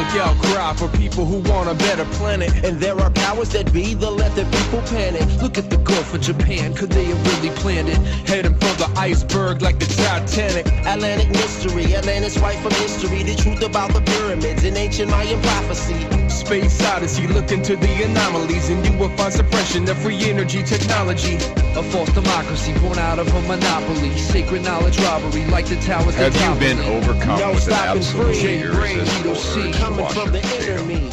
public outcry for people who want a better planet. And there are powers that be that let the people panic. Look at the Gulf of Japan, could they have really planned it? Heading for the iceberg like the Titanic. Atlantic mystery, Atlantis right from history. The truth about the pyramids in ancient Mayan prophecy. Space Odyssey, look into the anomalies, and you will find suppression of free energy technology. A false democracy born out of a monopoly. Sacred knowledge robbery like the towers. Have you been overcome No with an stopping absolutely free. irresistible urge to Coming wash from your the potato? inner me.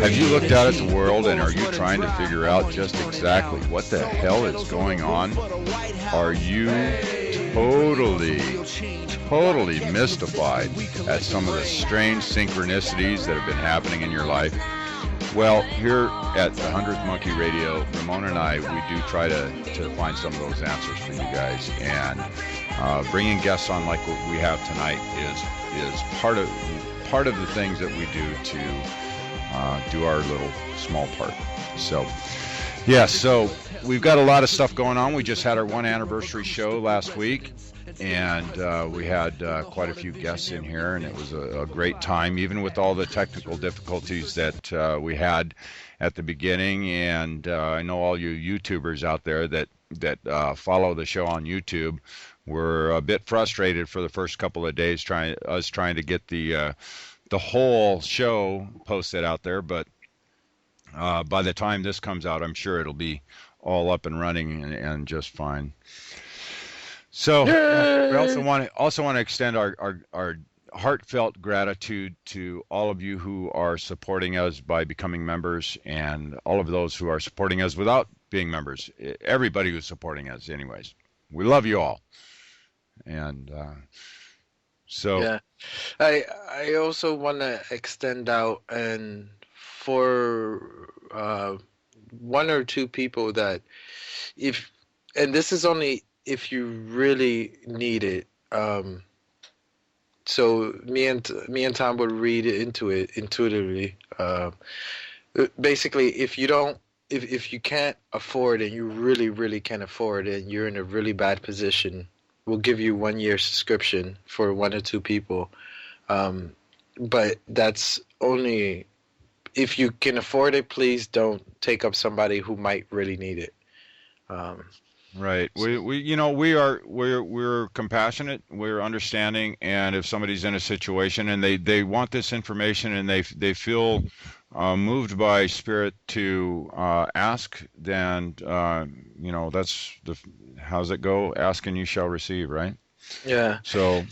Have you looked out at the world and are you trying to figure out just exactly what the hell is going on? Are you totally mystified at some of the strange synchronicities that have been happening in your life? Well, here at the 100th Monkey Radio, Ramon and I, we do try to find some of those answers for you guys. And bringing guests on like what we have tonight is part of the things that we do to do our little small part. So, yeah, so we've got a lot of stuff going on. We just had our 1 anniversary show last week, and we had quite a few guests in here, and it was a great time, even with all the technical difficulties that we had at the beginning. And I know all you YouTubers out there that follow the show on YouTube were a bit frustrated for the first couple of days trying to get the whole show posted out there, but by the time this comes out, I'm sure it'll be all up and running and just fine. So we also want to extend our heartfelt gratitude to all of you who are supporting us by becoming members, and all of those who are supporting us without being members. Everybody who's supporting us, anyways. We love you all. And so yeah, I also want to extend out and for 1 or 2 people that and this is only if you really need it. So me and Tom would read into it intuitively. Basically, if you can't afford it, and you really can't afford it, and you're in a really bad position, we'll give you 1 year subscription for 1 or 2 people. But that's only if you can afford it. Please don't take up somebody who might really need it. Right. We're compassionate, we're understanding, and if somebody's in a situation and they want this information and they feel moved by spirit to ask, then that's how's it go? Ask and you shall receive, right? Yeah. So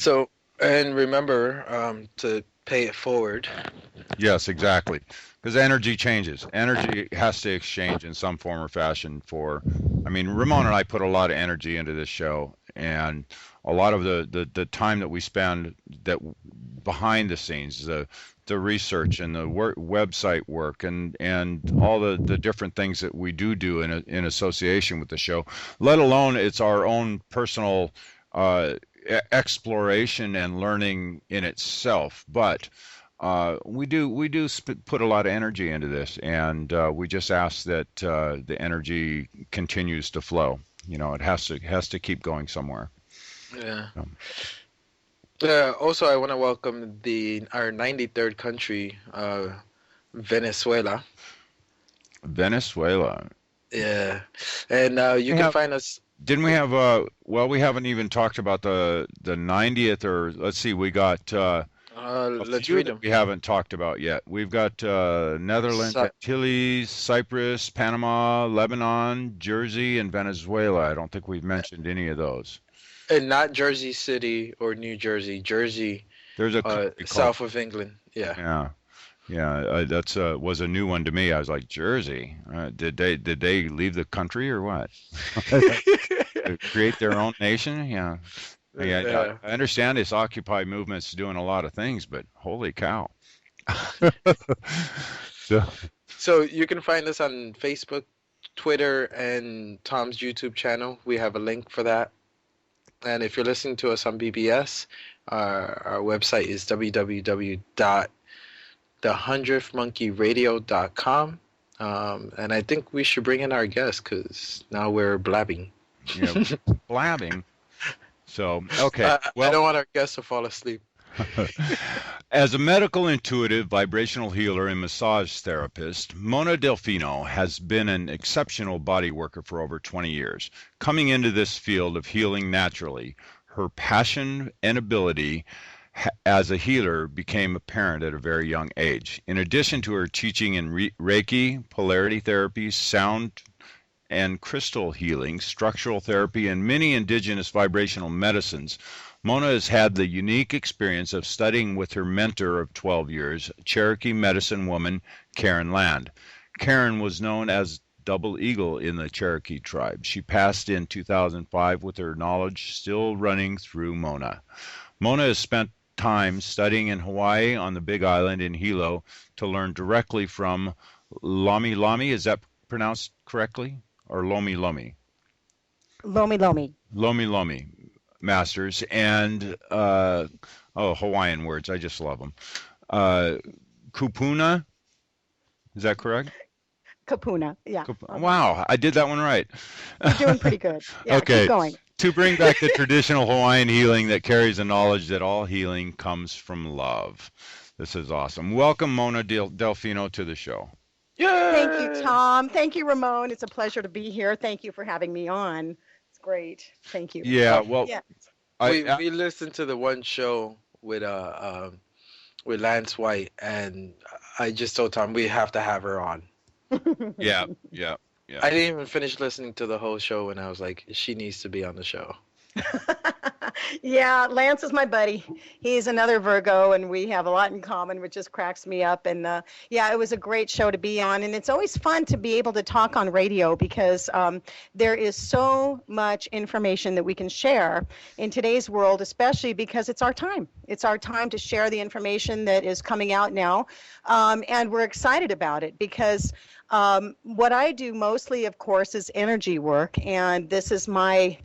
and remember to pay it forward. Yes, exactly. Because energy changes. Energy has to exchange in some form or fashion Ramon and I put a lot of energy into this show, and a lot of the time that we spend behind the scenes, the research and the website work and all the different things that we do in association with the show, let alone it's our own personal exploration and learning in itself. But we do put a lot of energy into this, and we just ask that the energy continues to flow. It has to keep going somewhere. Yeah. Also, I want to welcome our 93rd country, Venezuela. Venezuela. Yeah, and you can find us. Didn't we have? We haven't even talked about the 90th, or let's see, we got. Let's read them. We haven't talked about yet. We've got Netherlands, Antilles, Cyprus, Panama, Lebanon, Jersey, and Venezuela. I don't think we've mentioned any of those. And not Jersey City or New Jersey. Jersey. There's a south of England. Yeah. Yeah. That's was a new one to me. I was like, Jersey. Did they leave the country or what? Create their own nation? Yeah. Yeah, I understand this Occupy movement's doing a lot of things, but holy cow. So you can find us on Facebook, Twitter, and Tom's YouTube channel. We have a link for that. And if you're listening to us on BBS, our website is www.the100thmonkeyradio.com. And I think we should bring in our guest because now we're blabbing. Blabbing. So, okay. I don't want our guests to fall asleep. As a medical intuitive, vibrational healer, and massage therapist, Mona Delfino has been an exceptional body worker for over 20 years. Coming into this field of healing naturally, her passion and ability as a healer became apparent at a very young age. In addition to her teaching in Reiki, Polarity Therapy, sound and crystal healing, structural therapy, and many indigenous vibrational medicines, Mona has had the unique experience of studying with her mentor of 12 years, Cherokee medicine woman Karen Land. Karen was known as Double Eagle in the Cherokee Tribe. She passed in 2005 with her knowledge still running through Mona. Mona has spent time studying in Hawaii on the Big Island in Hilo to learn directly from Lomi Lomi. Is that pronounced correctly? Or Lomi Lomi? Lomi Lomi. Lomi Lomi masters and Hawaiian words. I just love them. Kupuna, is that correct? Kupuna, yeah. Wow, I did that one right. You're doing pretty good. Yeah, okay. Keep going. To bring back the traditional Hawaiian healing that carries the knowledge that all healing comes from love. This is awesome. Welcome, Mona Delfino, to the show. Yeah. Thank you, Tom. Thank you, Ramon. It's a pleasure to be here. Thank you for having me on. It's great. Thank you. Yeah, well, yeah. We listened to the one show with Lance White, and I just told Tom we have to have her on. Yeah. I didn't even finish listening to the whole show, and I was like, she needs to be on the show. Yeah, Lance is my buddy. He's another Virgo, and we have a lot in common, which just cracks me up. And yeah, it was a great show to be on. And it's always fun to be able to talk on radio because there is so much information that we can share in today's world, especially because it's our time. It's our time to share the information that is coming out now. And we're excited about it because what I do mostly, of course, is energy work, and this is my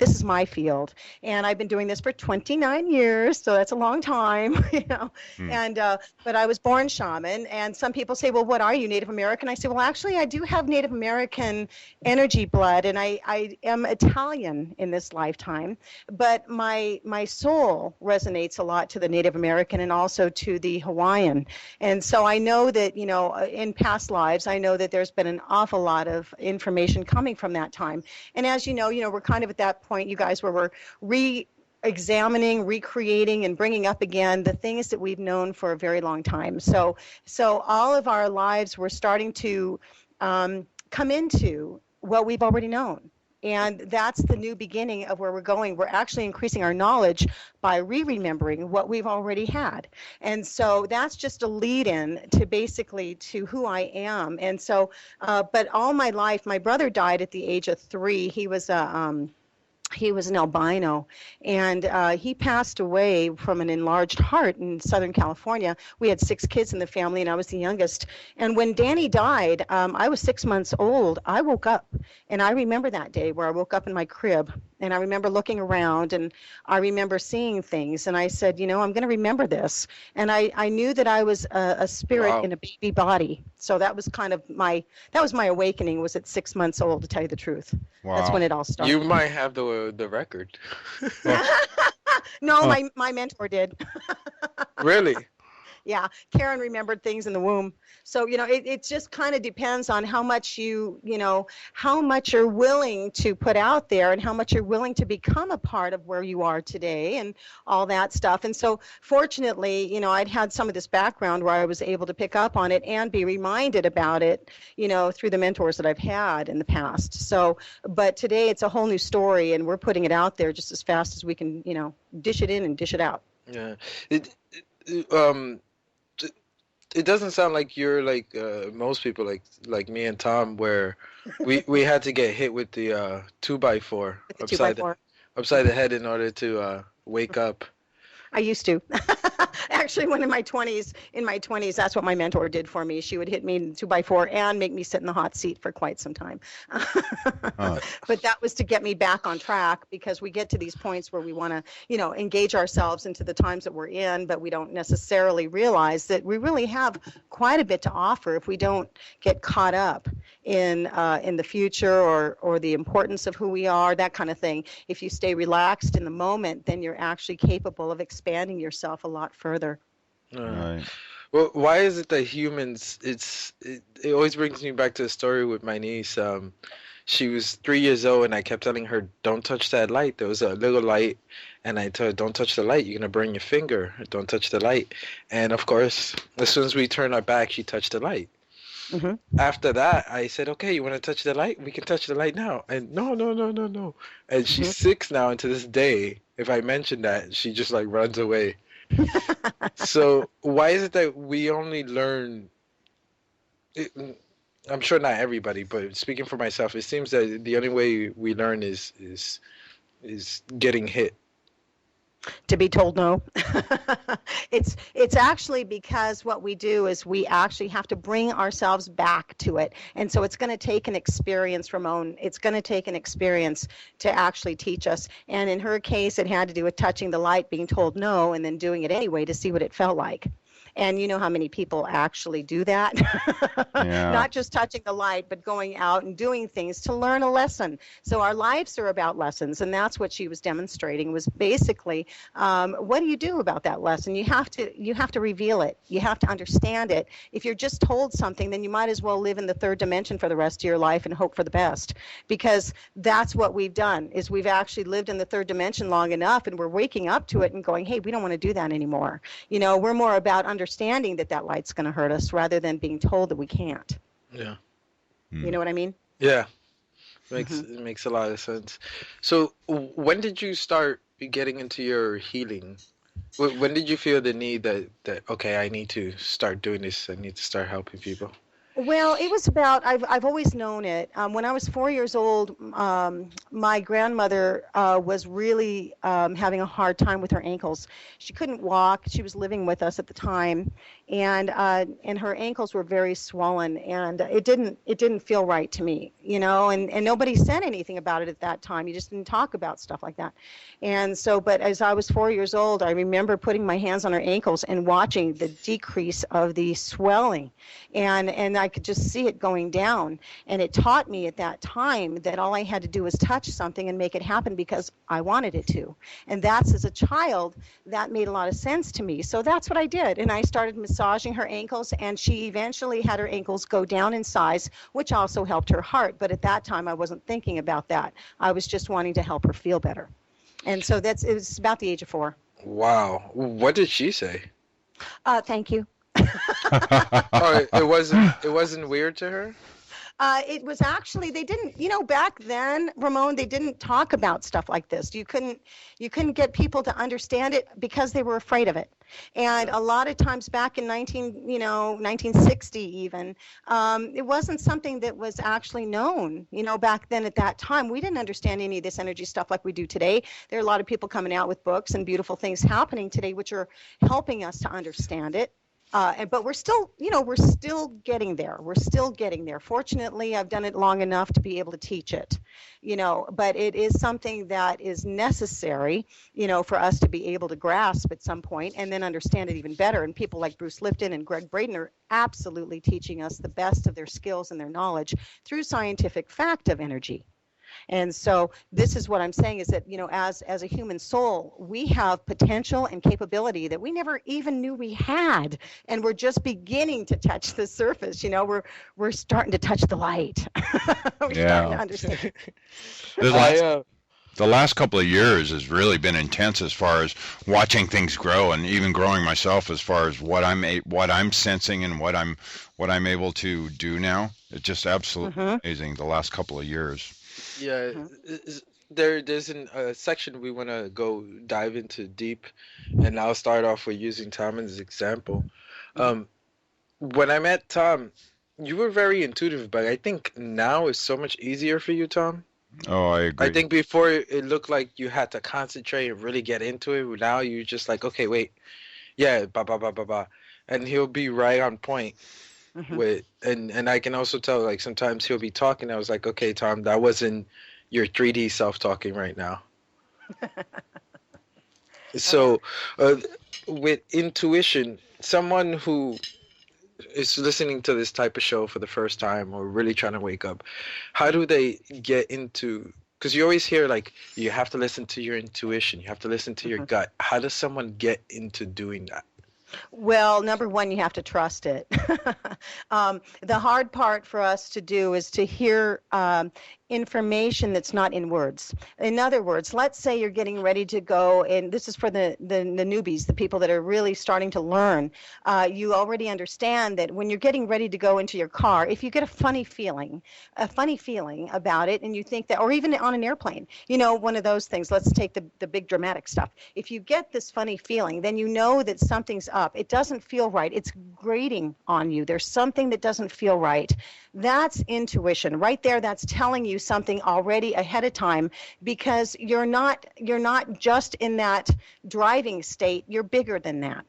field. And I've been doing this for 29 years, so that's a long time, you know. And but I was born shaman, and some people say, "Well, what are you, Native American?" I say, "Well, actually, I do have Native American energy blood, and I am Italian in this lifetime, but my soul resonates a lot to the Native American and also to the Hawaiian, and so I know that, you know, in past lives, I know that there's been an awful lot of information coming from that time. And as you know, we're kind of at that point, you guys, where we're re-examining, recreating, and bringing up again the things that we've known for a very long time. So all of our lives, we're starting to come into what we've already known. And that's the new beginning of where we're going. We're actually increasing our knowledge by remembering what we've already had. And so that's just a lead-in to basically to who I am. And so, but all my life, my brother died at the age of 3. He was an albino, and he passed away from an enlarged heart in Southern California. We had 6 kids in the family, and I was the youngest. And when Danny died, I was 6 months old. I woke up, and I remember that day where I woke up in my crib, and I remember looking around, and I remember seeing things, and I said, I'm going to remember this. And I knew that I was a spirit in a baby body. So that was kind of my awakening, was at 6 months old, to tell you the truth. Wow. That's when it all started. You might have the record. No, my mentor did. Really? Yeah, Karen remembered things in the womb. So, it just kind of depends on how much how much you're willing to put out there and how much you're willing to become a part of where you are today and all that stuff. And so fortunately, I'd had some of this background where I was able to pick up on it and be reminded about it, through the mentors that I've had in the past. So, but today it's a whole new story, and we're putting it out there just as fast as we can, dish it in and dish it out. Yeah. It doesn't sound like you're like most people, like me and Tom, where we had to get hit with the 2x4 upside the head in order to wake up. I used to. Actually, when in my 20s, that's what my mentor did for me. She would hit me 2x4 and make me sit in the hot seat for quite some time. But that was to get me back on track, because we get to these points where we want to, engage ourselves into the times that we're in, but we don't necessarily realize that we really have quite a bit to offer if we don't get caught up in the future, or the importance of who we are, that kind of thing. If you stay relaxed in the moment, then you're actually capable of expanding yourself a lot further. Right. Well, why is it that humans? It always brings me back to the story with my niece. She was 3 years old, and I kept telling her, "Don't touch that light." There was a little light, and I told her, "Don't touch the light. You're gonna burn your finger. Don't touch the light." And of course, as soon as we turned our back, she touched the light. Mm-hmm. After that, I said, "Okay, you want to touch the light? We can touch the light now." And no, no, no, no, no. And she's 6 now, and to this day, if I mention that, she just like runs away. So why is it that we only learn? I'm sure not everybody, but speaking for myself, it seems that the only way we learn is getting hit. To be told no. It's actually because what we do is we actually have to bring ourselves back to it. And so it's going to take an experience, Ramon. It's going to take an experience to actually teach us. And in her case, it had to do with touching the light, being told no, and then doing it anyway to see what it felt like. And you know how many people actually do that? Yeah. Not just touching the light, but going out and doing things to learn a lesson. So our lives are about lessons, and that's what she was demonstrating, was basically, what do you do about that lesson? You have to reveal it. You have to understand it. If you're just told something, then you might as well live in the third dimension for the rest of your life and hope for the best, because that's what we've done, is we've actually lived in the third dimension long enough, and we're waking up to it and going, hey, we don't want to do that anymore. You know, we're more about understanding that light's going to hurt us rather than being told that we can't. Yeah. You know what I mean? Yeah. It makes a lot of sense. So when did you start getting into your healing? When did you feel the need that okay, I need to start doing this. I need to start helping people? Well, it was about, I've always known it. When I was 4 years old, my grandmother was really having a hard time with her ankles. She couldn't walk. She was living with us at the time, and her ankles were very swollen, and it didn't feel right to me, you know, and nobody said anything about it at that time. You just didn't talk about stuff like that. And so, but as I was 4 years old, I remember putting my hands on her ankles and watching the decrease of the swelling, and I could just see it going down. And it taught me at that time that all I had to do was touch something and make it happen because I wanted it to. And that's, as a child, that made a lot of sense to me. So that's what I did. And I started massaging her ankles, and she eventually had her ankles go down in size, which also helped her heart. But at that time, I wasn't thinking about that. I was just wanting to help her feel better. And so it was about the age of 4. Wow. What did she say? Thank you. Oh, it wasn't weird to her? It was actually, they didn't, you know, back then, Ramon, they didn't talk about stuff like this. You couldn't get people to understand it because they were afraid of it. And a lot of times back in 1960 even, it wasn't something that was actually known, you know, back then at that time. We didn't understand any of this energy stuff like we do today. There are a lot of people coming out with books and beautiful things happening today, which are helping us to understand it. But we're still getting there. We're still getting there. Fortunately, I've done it long enough to be able to teach it, you know, but it is something that is necessary, you know, for us to be able to grasp at some point and then understand it even better. And people like Bruce Lipton and Greg Braden are absolutely teaching us the best of their skills and their knowledge through scientific fact of energy. And so this is what I'm saying, is that, you know, as a human soul, we have potential and capability that we never even knew we had. And we're just beginning to touch the surface. You know, we're starting to touch the light. We're starting to understand. The last couple of years has really been intense as far as watching things grow, and even growing myself as far as what I'm sensing and what I'm able to do now. It's just absolutely amazing the last couple of years. Yeah, there's a section we want to go dive into deep, and I'll start off with using Tom as an example. When I met Tom, you were very intuitive, but I think now it's so much easier for you, Tom. Oh, I agree. I think before it looked like you had to concentrate and really get into it. Now you're just like, okay, wait, yeah, ba ba ba ba ba, and he'll be right on point. With and I can also tell, like, sometimes he'll be talking. I was like, okay, Tom, that wasn't your 3D self talking right now. So with intuition, someone who is listening to this type of show for the first time or really trying to wake up, how do they get into, because you always hear like you have to listen to your intuition, you have to listen to your gut. How does someone get into doing that? Well, number one, you have to trust it. The hard part for us to do is to hear information that's not in words. In other words, let's say you're getting ready to go, and this is for the newbies, the people that are really starting to learn. You already understand that when you're getting ready to go into your car, if you get a funny feeling about it, and you think that, or even on an airplane, one of those things, let's take the big dramatic stuff. If you get this funny feeling, then you know that something's up. It doesn't feel right. It's grating on you. There's something that doesn't feel right. That's intuition. Right there, that's telling you something already ahead of time, because you're not just in that driving state. You're bigger than that.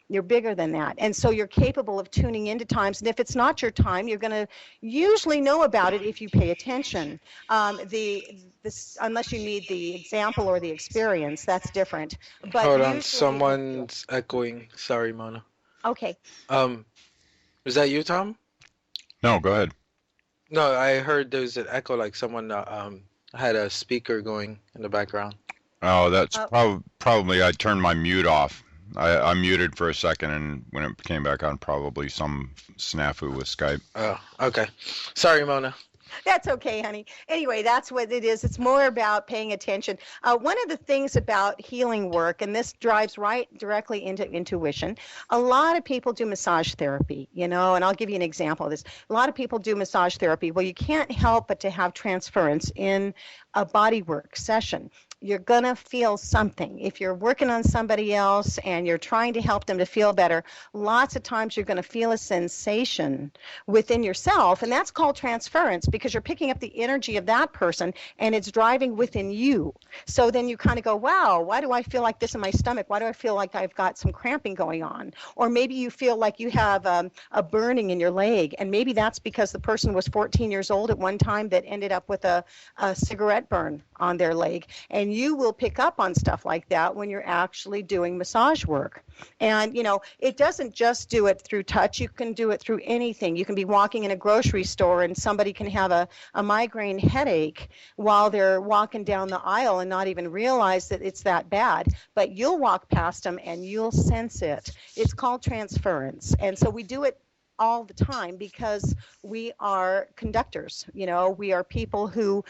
You're bigger than that. And so you're capable of tuning into times. And if it's not your time, you're going to usually know about it if you pay attention. Unless you need the example or the experience, that's different. But hold on, someone's echoing. Sorry, Mona. Okay. Was that you, Tom? No, go ahead. No, I heard there was an echo, like someone had a speaker going in the background. Oh, that's probably I turned my mute off. I muted for a second, and when it came back on, probably some snafu with Skype. Oh, okay. Sorry, Mona. That's okay, honey. Anyway, that's what it is. It's more about paying attention. One of the things about healing work, and this drives right directly into intuition, a lot of people do massage therapy, and I'll give you an example of this. A lot of people do massage therapy. Well, you can't help but to have transference in a body work session. You're going to feel something. If you're working on somebody else and you're trying to help them to feel better, lots of times you're going to feel a sensation within yourself, and that's called transference, because you're picking up the energy of that person and it's driving within you. So then you kind of go, wow, why do I feel like this in my stomach? Why do I feel like I've got some cramping going on? Or maybe you feel like you have a burning in your leg, and maybe that's because the person was 14 years old at one time that ended up with a cigarette burn on their leg. And you will pick up on stuff like that when you're actually doing massage work. And, it doesn't just do it through touch. You can do it through anything. You can be walking in a grocery store and somebody can have a migraine headache while they're walking down the aisle and not even realize that it's that bad. But you'll walk past them and you'll sense it. It's called transference. And so we do it all the time because we are conductors. We are people who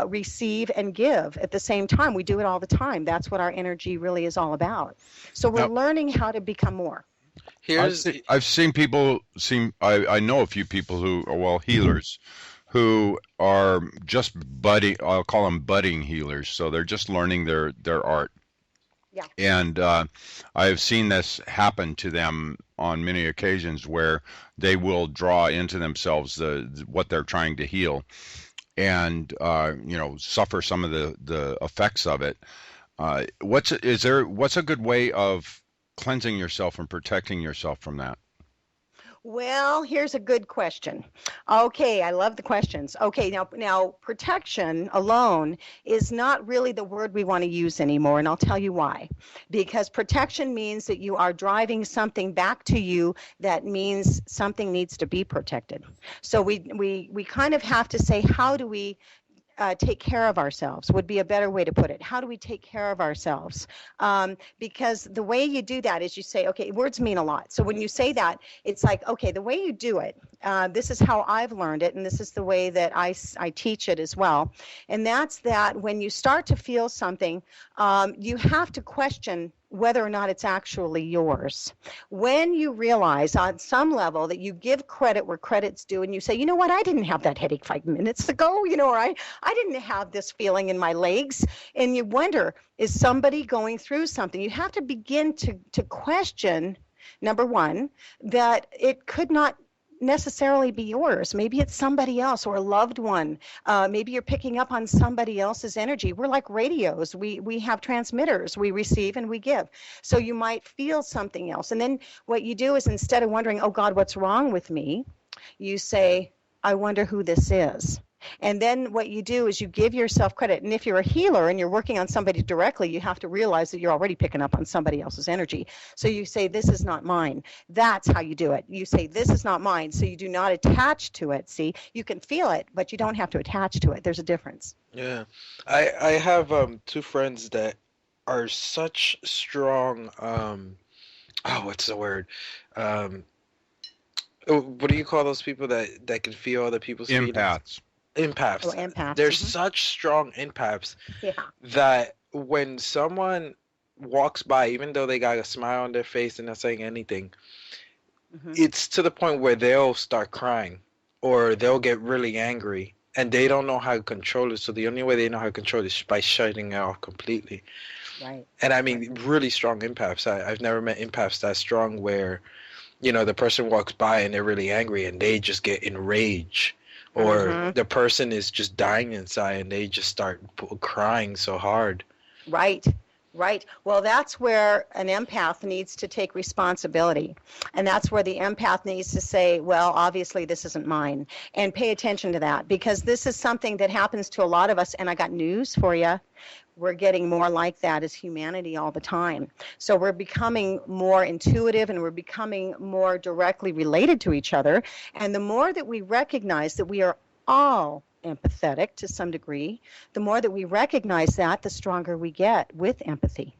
receive and give at the same time. We do it all the time. That's what our energy really is all about. So we're learning how to become more. I've seen people, I know a few people who are, healers, who are just budding, I'll call them budding healers. So they're just learning their art. Yeah. And I've seen this happen to them on many occasions where they will draw into themselves what they're trying to heal, and suffer some of the effects of it. What's a good way of cleansing yourself and protecting yourself from that? Well, here's a good question. Okay, I love the questions. Okay, now protection alone is not really the word we want to use anymore, and I'll tell you why. Because protection means that you are driving something back to you that means something needs to be protected. So we kind of have to say, how do we take care of ourselves would be a better way to put it. How do we take care of ourselves? Because the way you do that is you say, okay, words mean a lot. So when you say that, it's like, okay, the way you do it, this is how I've learned it, and this is the way that I teach it as well. And that's that when you start to feel something, you have to question whether or not it's actually yours. When you realize on some level that you give credit where credit's due, and you say, you know what, I didn't have that headache 5 minutes ago, or I didn't have this feeling in my legs, and you wonder, is somebody going through something? You have to begin to question, number one, that it could not necessarily be yours. Maybe it's somebody else or a loved one. Maybe you're picking up on somebody else's energy. We're like radios. We have transmitters. We receive and we give. So you might feel something else. And then what you do is, instead of wondering, oh God, what's wrong with me? You say, I wonder who this is. And then what you do is you give yourself credit. And if you're a healer and you're working on somebody directly, you have to realize that you're already picking up on somebody else's energy. So you say, this is not mine. That's how you do it. You say, this is not mine. So you do not attach to it. See, you can feel it, but you don't have to attach to it. There's a difference. Yeah. I have two friends that are such strong, what's the word? What do you call those people that can feel other people's feelings? Empaths. Oh, empaths. They're such strong empaths that when someone walks by, even though they got a smile on their face and not saying anything, it's to the point where they'll start crying or they'll get really angry and they don't know how to control it. So the only way they know how to control it is by shutting it off completely. Right. And I mean, really strong empaths. I've never met empaths that strong where, you know, the person walks by and they're really angry and they just get enraged. Or the person is just dying inside and they just start crying so hard. Right, right. Well, that's where an empath needs to take responsibility. And that's where the empath needs to say, well, obviously this isn't mine. And pay attention to that, because this is something that happens to a lot of us. And I got news for you. We're getting more like that as humanity all the time. So we're becoming more intuitive and we're becoming more directly related to each other. And the more that we recognize that we are all empathetic to some degree, the more that we recognize that, the stronger we get with empathy.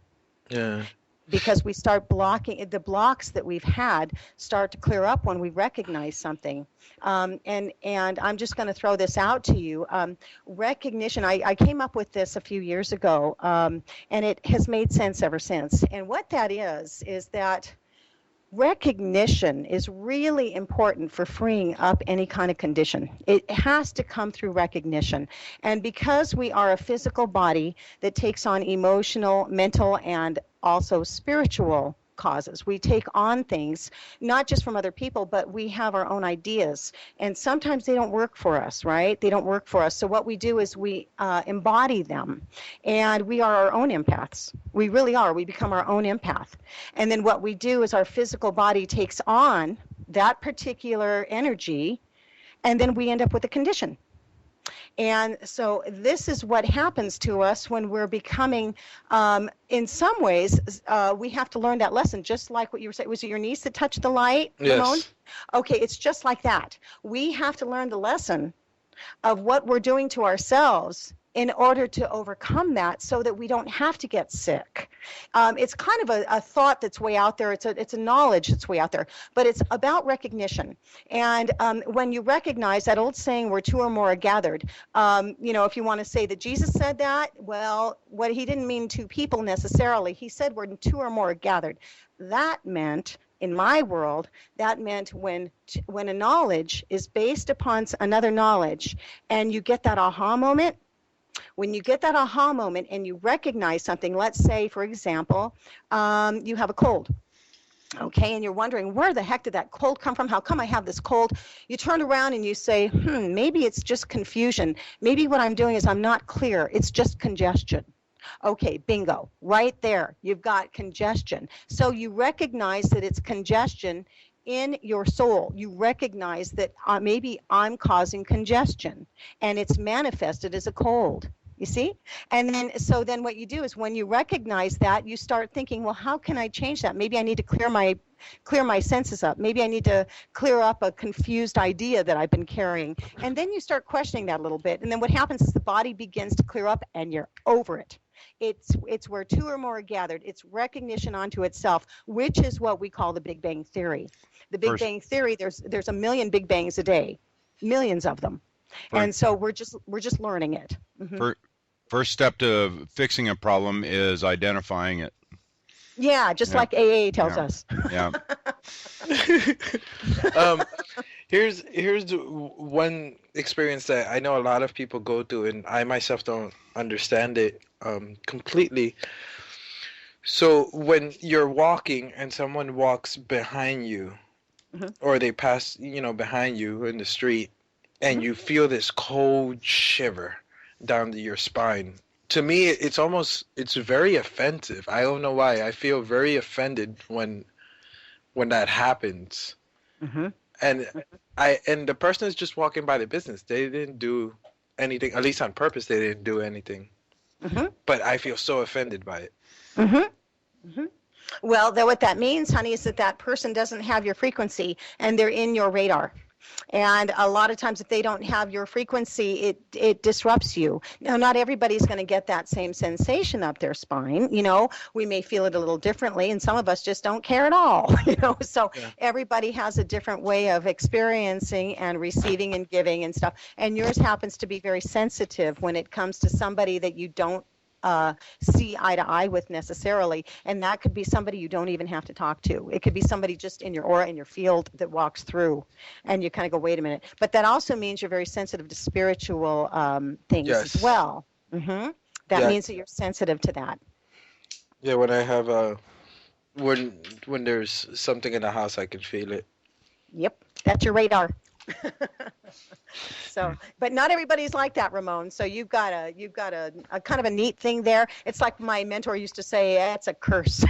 Yeah. Because we start blocking, the blocks that we've had start to clear up when we recognize something. And I'm just going to throw this out to you. Recognition, I came up with this a few years ago, and it has made sense ever since. And what that is that recognition is really important for freeing up any kind of condition. It has to come through recognition. And because we are a physical body that takes on emotional, mental, and also spiritual causes, we take on things not just from other people, but we have our own ideas, and sometimes they don't work for us, right? They don't work for us. So what we do is we embody them, and we are our own empaths. We really are. We become our own empath. And then what we do is our physical body takes on that particular energy, and then we end up with a condition. And so this is what happens to us when we're becoming, in some ways, we have to learn that lesson, just like what you were saying. Was it your niece that touched the light, Ramon? Yes. Okay, it's just like that. We have to learn the lesson of what we're doing to ourselves in order to overcome that so that we don't have to get sick. It's kind of a thought that's way out there. It's a knowledge that's way out there, but it's about recognition. And when you recognize that old saying, where two or more are gathered, if you want to say that Jesus said that, well, what he didn't mean two people necessarily. He said when two or more are gathered. That meant, in my world, that meant when a knowledge is based upon another knowledge and you get that aha moment. When you get that aha moment and you recognize something, let's say, for example, you have a cold, okay, and you're wondering, where the heck did that cold come from? How come I have this cold? You turn around and you say, maybe it's just confusion. Maybe what I'm doing is I'm not clear. It's just congestion. Okay, bingo, right there. You've got congestion. So you recognize that it's congestion in your soul. You recognize that maybe I'm causing congestion and it's manifested as a cold. You see? And then what you do is when you recognize that, you start thinking, well, how can I change that? Maybe I need to clear my senses up. Maybe I need to clear up a confused idea that I've been carrying. And then you start questioning that a little bit. And then what happens is the body begins to clear up and you're over it. It's where two or more are gathered. It's recognition onto itself, which is what we call the Big Bang Theory. The Big Bang Theory, there's a million Big Bangs a day, millions of them. And so we're just learning it. First step to fixing a problem is identifying it. Yeah, just like AA tells us. Yeah. Here's one experience that I know a lot of people go through, and I myself don't understand it completely. So when you're walking and someone walks behind you, or they pass, behind you in the street, and you feel this cold shiver down your spine. To me, it's very offensive. I don't know why. I feel very offended when that happens. And the person is just walking by the business. They didn't do anything, at least on purpose. They didn't do anything. Mm-hmm. But I feel so offended by it. Mm-hmm. Mm-hmm. Well, what that means, honey, is that person doesn't have your frequency and they're in your radar. And a lot of times if they don't have your frequency, it disrupts you. Now, not everybody's going to get that same sensation up their spine. We may feel it a little differently, and some of us just don't care at all. So everybody has a different way of experiencing and receiving and giving and stuff. And yours happens to be very sensitive when it comes to somebody that you don't see eye to eye with necessarily, and that could be somebody you don't even have to talk to. It could be somebody just in your aura, in your field, that walks through, and you kind of go, wait a minute. But that also means you're very sensitive to spiritual things as well. Mm-hmm. That means that you're sensitive to that. Yeah, when I have when there's something in the house, I can feel it. Yep, that's your radar. So, but not everybody's like that, Ramon. So you've got a kind of a neat thing there. It's like my mentor used to say, it's a curse.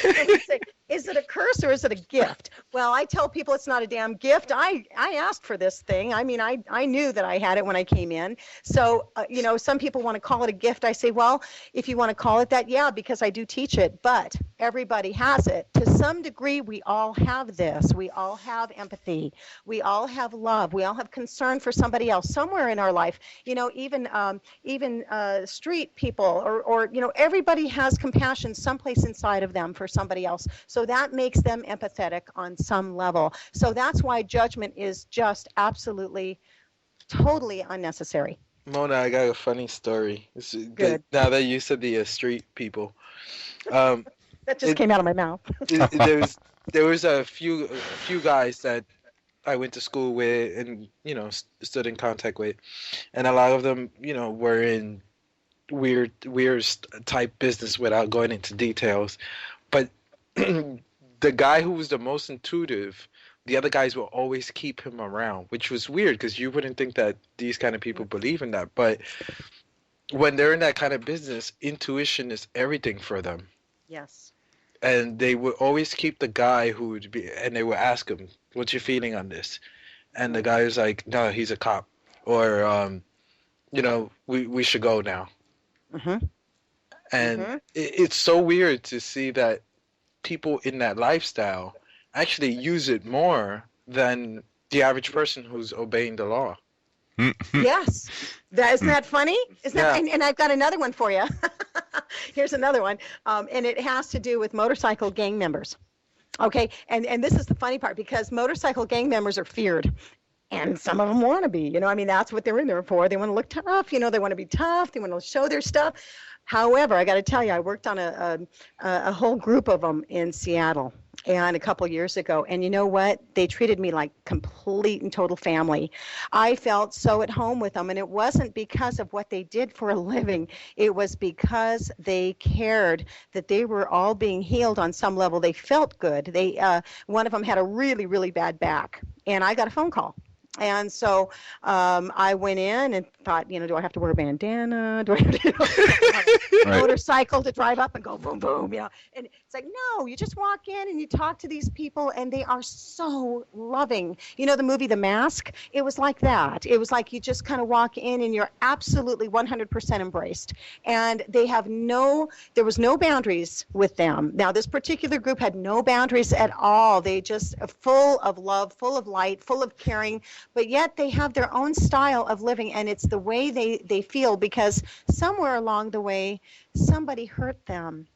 He'd say, is it a curse or is it a gift? Well, I tell people it's not a damn gift. I asked for this thing. I mean, I knew that I had it when I came in. So, some people want to call it a gift. I say, well, if you want to call it that, yeah, because I do teach it, but everybody has it. To some degree, we all have this. We all have empathy. We all have love. We all have concern for somebody else somewhere in our life. Even street people or everybody has compassion someplace inside of them for somebody else. So that makes them empathetic on some level. So that's why judgment is just absolutely, totally unnecessary. Mona, I got a funny story. Good. Now that you said the street people. That just came out of my mouth. There was a few guys that I went to school with and stood in contact with, and a lot of them were in weird type business without going into details. But the guy who was the most intuitive, the other guys will always keep him around, which was weird because you wouldn't think that these kind of people believe in that. But when they're in that kind of business, intuition is everything for them. Yes. And they would always keep the guy who would be, and they would ask him, what's your feeling on this? And the guy was like, no, he's a cop. Or, we should go now. Mm-hmm. And it's so weird to see that people in that lifestyle actually use it more than the average person who's obeying the law. Yes. Isn't that funny? And I've got another one for you. Here's another one. And it has to do with motorcycle gang members. Okay. And this is the funny part, because motorcycle gang members are feared. And some of them want to be, that's what they're in there for. They want to look tough, they want to be tough. They want to show their stuff. However, I got to tell you, I worked on a whole group of them in Seattle and a couple years ago. And you know what? They treated me like complete and total family. I felt so at home with them. And it wasn't because of what they did for a living. It was because they cared that they were all being healed on some level. They felt good. One of them had a really, really bad back. And I got a phone call. And so I went in and thought, do I have to wear a bandana? Do I have to have a motorcycle to drive up and go boom, boom, And it's like, no, you just walk in and you talk to these people, and they are so loving. The movie The Mask? It was like that. It was like you just kind of walk in and you're absolutely 100% embraced. And there was no boundaries with them. Now, this particular group had no boundaries at all. They just full of love, full of light, full of caring. But yet they have their own style of living, and it's the way they feel, because somewhere along the way, somebody hurt them.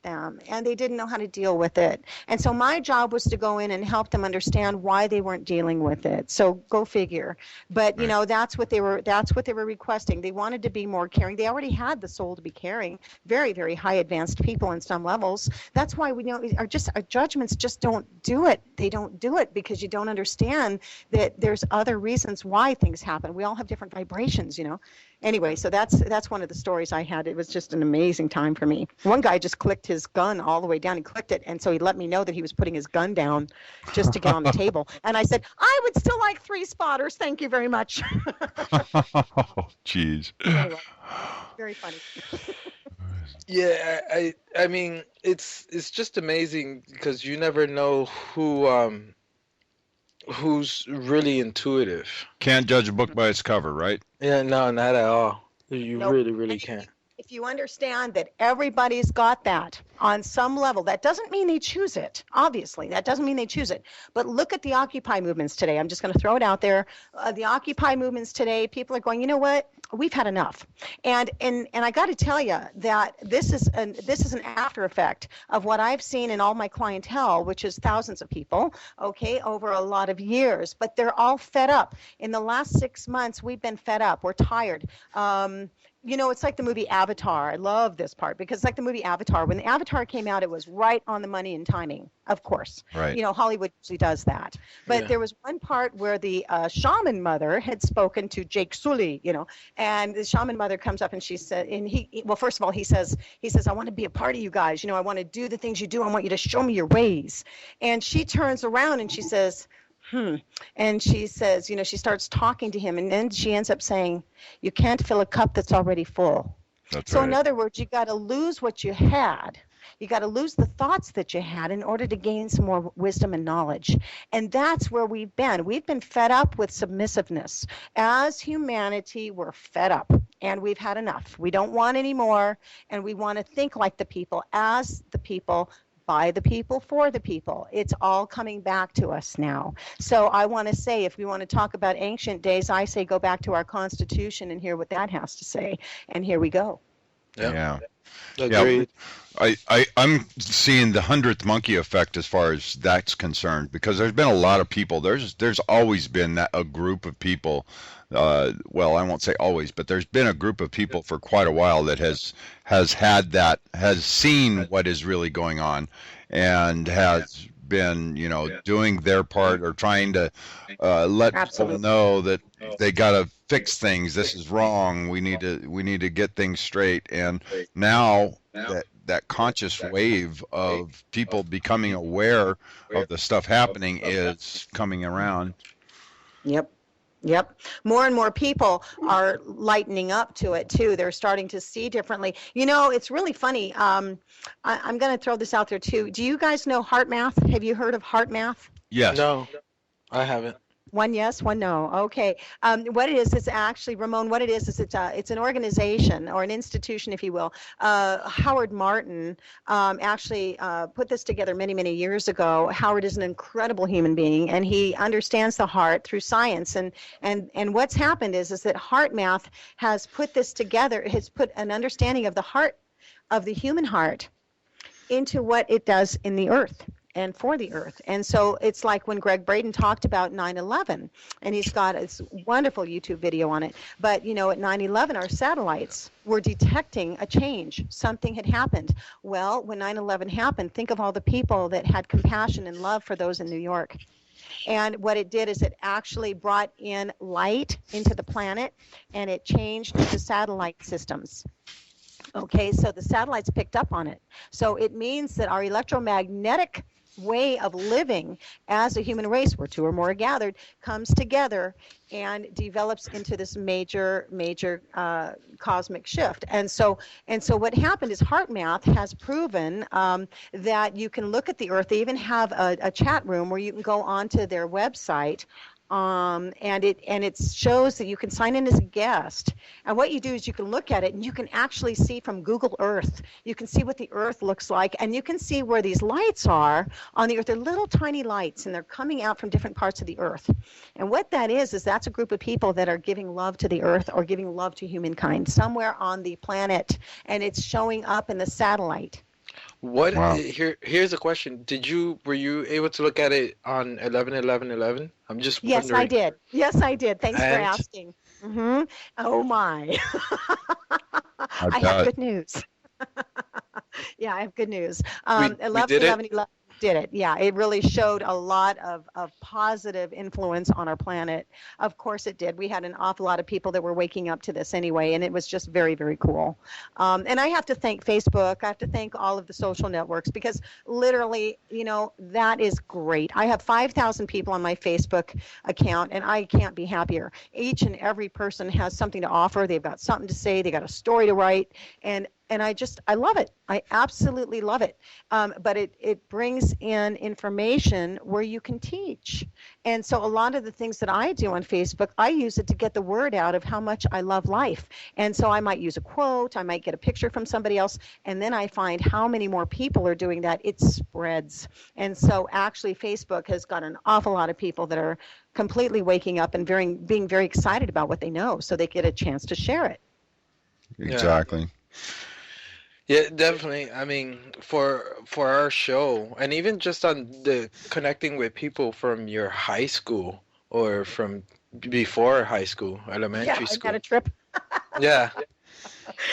And they didn't know how to deal with it. And so my job was to go in and help them understand why they weren't dealing with it. So go figure. But that's what they were requesting. They wanted to be more caring. They already had the soul to be caring. Very, very high advanced people on some levels. That's why our judgments just don't do it. They don't do it because you don't understand that there's other reasons why things happen. We all have different vibrations, Anyway, so that's one of the stories I had. It was just an amazing time for me. One guy just clicked his gun all the way down. He clicked it, and so he let me know that he was putting his gun down just to get on the table. And I said, I would still like 3 spotters. Thank you very much. Oh, jeez. Anyway, very funny. Yeah, I mean, it's just amazing because you never know who who's really intuitive. Can't judge a book by its cover, right? Yeah, no, not at all. You Nope. really can't. If you understand that everybody's got that on some level, that doesn't mean they choose it. Obviously, that doesn't mean they choose it. But look at the Occupy movements today. I'm just going to throw it out there. The Occupy movements today, people are going, you know what? We've had enough. And I got to tell you that this is an after effect of what I've seen in all my clientele, which is thousands of people, okay, over a lot of years. But they're all fed up. In the last 6 months, we've been fed up. We're tired. You know, it's like the movie Avatar. I love this part because it's like the movie Avatar. When the Avatar came out, it was right on the money and timing, of course. Right. You know, Hollywood usually does that. But there was one part where the shaman mother had spoken to Jake Sully, you know, and the shaman mother comes up and she said, and well, first of all, he says, I want to be a part of you guys. You know, I want to do the things you do. I want you to show me your ways. And she turns around and she says, And she says, you know, she starts talking to him, and then she ends up saying, you can't fill a cup that's already full. That's So right. in other words, you got to lose what you had. You got to lose the thoughts that you had in order to gain some more wisdom and knowledge. And that's where we've been. We've been fed up with submissiveness. As humanity, we're fed up and we've had enough. We don't want any more, and we want to think like the people, as the people, by the people, for the people. It's all coming back to us now. So I want to say, if we want to talk about ancient days, I say go back to our Constitution and hear what that has to say. And here we go. Yeah. Agreed. I'm seeing the 100th monkey effect as far as that's concerned, because there's been a lot of people. There's always been a group of people. Well, I won't say always, but there's been a group of people for quite a while that has seen what is really going on, and has been, you know, doing their part or trying to let people know that they got to fix things. This is wrong. We need to get things straight. And now that conscious wave of people becoming aware of the stuff happening is coming around. Yep. More and more people are lightening up to it, too. They're starting to see differently. You know, it's really funny. I'm going to throw this out there, too. Do you guys know heart math? Have you heard of heart math? Yes. No, I haven't. One yes, one no. Okay. What it is actually, Ramon, what it is it's an organization or an institution, if you will. Howard Martin actually put this together many, many years ago. Howard is an incredible human being, and he understands the heart through science. And what's happened is that heart math has put this together, has put an understanding of the heart, of the human heart, into what it does in the earth and for the earth. And so it's like when Greg Braden talked about 9/11, and he's got this wonderful YouTube video on it. But, you know, at 9/11, our satellites were detecting a change. Something had happened. Well, when 9/11 happened, think of all the people that had compassion and love for those in New York. And what it did is it actually brought in light into the planet, and it changed the satellite systems. Okay, so the satellites picked up on it. So it means that our electromagnetic way of living as a human race, where two or more are gathered, comes together and develops into this major cosmic shift. And so what happened is heart math has proven that you can look at the earth. They even have a chat room where you can go onto their website. And it shows that you can sign in as a guest, and what you do is you can look at it and you can actually see from Google Earth. You can see what the Earth looks like, and you can see where these lights are on the Earth. They're little tiny lights, and they're coming out from different parts of the Earth. And what that is that's a group of people that are giving love to the Earth or giving love to humankind somewhere on the planet, and it's showing up in the satellite. What? Wow. Here's a question. Were you able to look at it on 11/11/11? I'm just Yes, wondering. I did. Yes, I did. Thanks for And- asking. Oh my! I bet. have good news. Yeah, I have good news. We did it? 11/11 did it. Yeah, it really showed a lot of positive influence on our planet. Of course it did. We had an awful lot of people that were waking up to this anyway, and it was just very, very cool. And I have to thank Facebook. I have to thank all of the social networks, because literally, you know, that is great. I have 5,000 people on my Facebook account, and I can't be happier. Each and every person has something to offer. They've got something to say. They got a story to write. And And I love it. I absolutely love it. But it brings in information where you can teach. And so a lot of the things that I do on Facebook, I use it to get the word out of how much I love life. And so I might use a quote, I might get a picture from somebody else, and then I find how many more people are doing that. It spreads. And so actually Facebook has got an awful lot of people that are completely waking up and being very excited about what they know, so they get a chance to share it. Exactly. Yeah, definitely. I mean, for our show, and even just on the connecting with people from your high school or from before high school, elementary I school. got a trip. Yeah.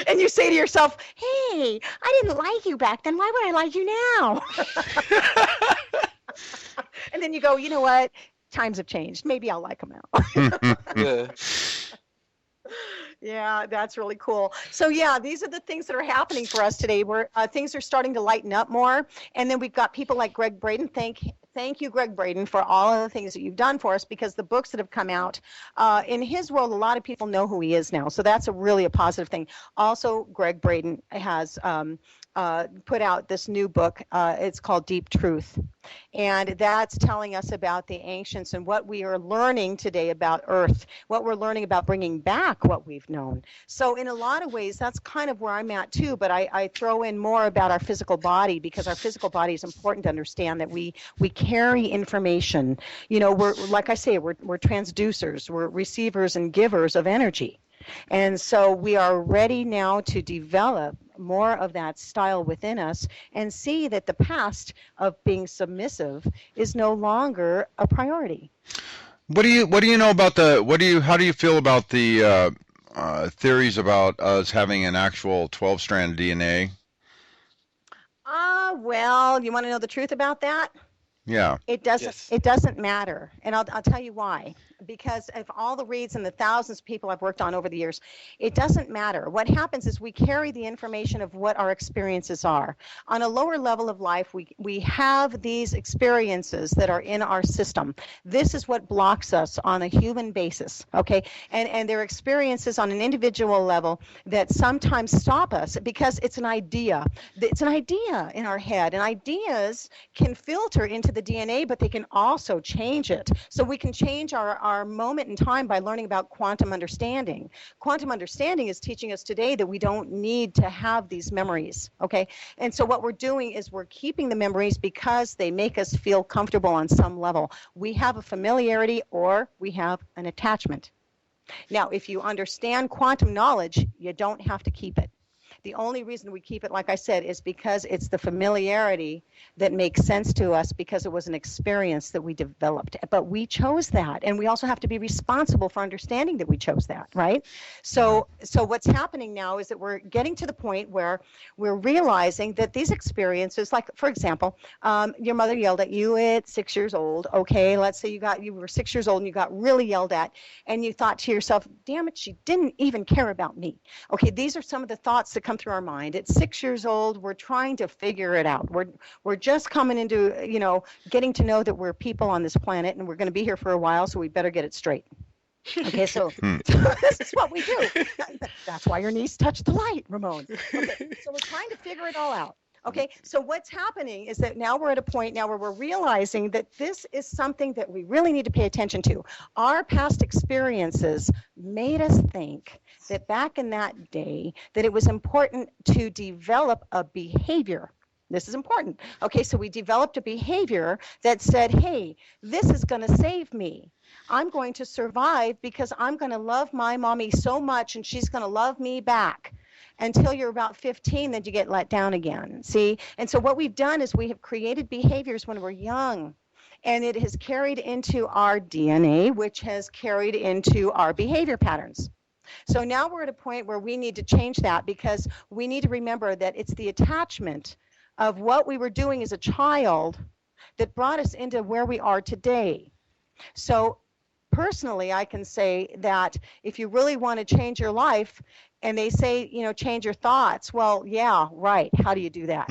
And you say to yourself, hey, I didn't like you back then. Why would I like you now? And then you go, you know what? Times have changed. Maybe I'll like them now. Yeah. Yeah, that's really cool. So yeah, these are the things that are happening for us today. Where things are starting to lighten up more, and then we've got people like Greg Braden. Thank you, Greg Braden, for all of the things that you've done for us, because the books that have come out, in his world, a lot of people know who he is now. So that's really a positive thing. Also, Greg Braden has put out this new book. It's called Deep Truth. And that's telling us about the ancients and what we are learning today about Earth, what we're learning about bringing back what we've known. So in a lot of ways, that's kind of where I'm at too, but I throw in more about our physical body, because our physical body is important to understand that we carry information. You know, we're, like I say, we're transducers, we're receivers and givers of energy. And so we are ready now to develop more of that style within us and see that the past of being submissive is no longer a priority. What do you know about how do you feel about the theories about us having an actual 12-strand DNA? Well, you want to know the truth about that? Yeah. It doesn't. Yes. It doesn't matter, and I'll tell you why. Because of all the reads and the thousands of people I've worked on over the years, it doesn't matter. What happens is we carry the information of what our experiences are. On a lower level of life, we have these experiences that are in our system. This is what blocks us on a human basis, okay? And there are experiences on an individual level that sometimes stop us because it's an idea. It's an idea in our head, and ideas can filter into the DNA, but they can also change it. So we can change our moment in time by learning about quantum understanding. Quantum understanding is teaching us today that we don't need to have these memories, okay? And so what we're doing is we're keeping the memories because they make us feel comfortable on some level. We have a familiarity or we have an attachment. Now, if you understand quantum knowledge, you don't have to keep it. The only reason we keep it, like I said, is because it's the familiarity that makes sense to us because it was an experience that we developed. But we chose that, and we also have to be responsible for understanding that we chose that, right? So what's happening now is that we're getting to the point where we're realizing that these experiences, like, for example, your mother yelled at you at 6 years old. Okay, let's say you were 6 years old and you got really yelled at, and you thought to yourself, damn it, she didn't even care about me. Okay, these are some of the thoughts that come through our mind. At 6 years old, we're trying to figure it out. We're just coming into, getting to know that we're people on this planet and we're going to be here for a while, so we better get it straight. Okay, so this is what we do. That's why your niece touched the light, Ramon. Okay, so we're trying to figure it all out. Okay, so what's happening is that now we're at a point now where we're realizing that this is something that we really need to pay attention to. Our past experiences made us think that back in that day that it was important to develop a behavior. This is important. Okay, so we developed a behavior that said, hey, this is going to save me. I'm going to survive because I'm going to love my mommy so much and she's going to love me back. Until you're about 15, then you get let down again. See? And so what we've done is we have created behaviors when we're young. And it has carried into our DNA, which has carried into our behavior patterns. So now we're at a point where we need to change that because we need to remember that it's the attachment of what we were doing as a child that brought us into where we are today. So personally, I can say that if you really want to change your life, and they say, change your thoughts. Well, yeah, right. How do you do that?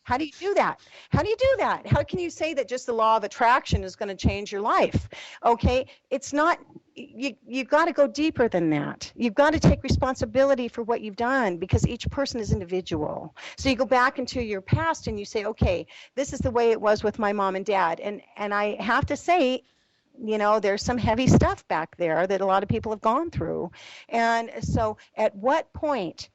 How do you do that? How do you do that? How can you say that just the law of attraction is going to change your life? Okay, it's not. You've got to go deeper than that. You've got to take responsibility for what you've done, because each person is individual. So you go back into your past and you say, okay, this is the way it was with my mom and dad. And I have to say, there's some heavy stuff back there that a lot of people have gone through. And so at what point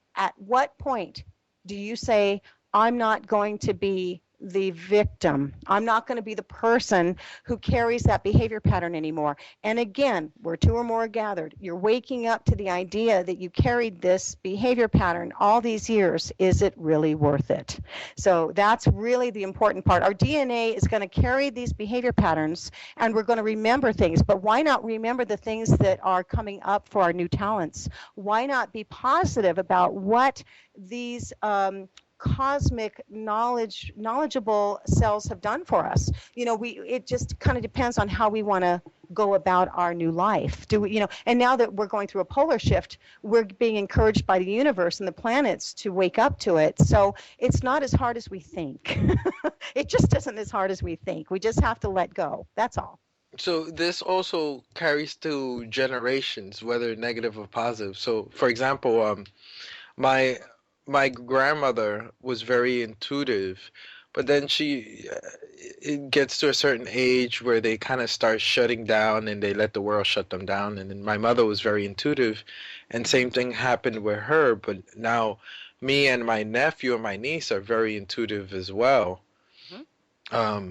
do you say, I'm not going to be the victim. I'm not going to be the person who carries that behavior pattern anymore. And again, where two or more are gathered, you're waking up to the idea that you carried this behavior pattern all these years. Is it really worth it? So that's really the important part. Our DNA is going to carry these behavior patterns, and we're going to remember things. But why not remember the things that are coming up for our new talents? Why not be positive about what these cosmic knowledgeable cells have done for us? It just kind of depends on how we want to go about our new life. And now that we're going through a polar shift, we're being encouraged by the universe and the planets to wake up to it. So it's not as hard as we think. It just isn't as hard as we think. We just have to let go. That's all. So this also carries to generations, whether negative or positive. So, for example, my grandmother was very intuitive, but then it gets to a certain age where they kind of start shutting down and they let the world shut them down. And then my mother was very intuitive, and same thing happened with her. But now me and my nephew and my niece are very intuitive as well. Mm-hmm.